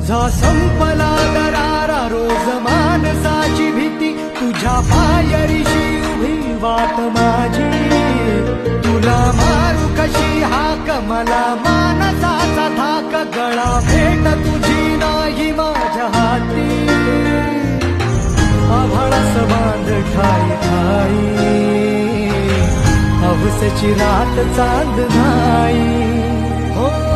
तुझा संपला दरारा रोज मानसाची भीती तुझ्या पायरीशी उभी वाट माझी तुला मारू कशी हाक मला मानसाचा धाक गळा भेट तुझी नाही माझ्या हाती आभाळास बांध ठाई ठाई हौसेची रात चांद नाही हो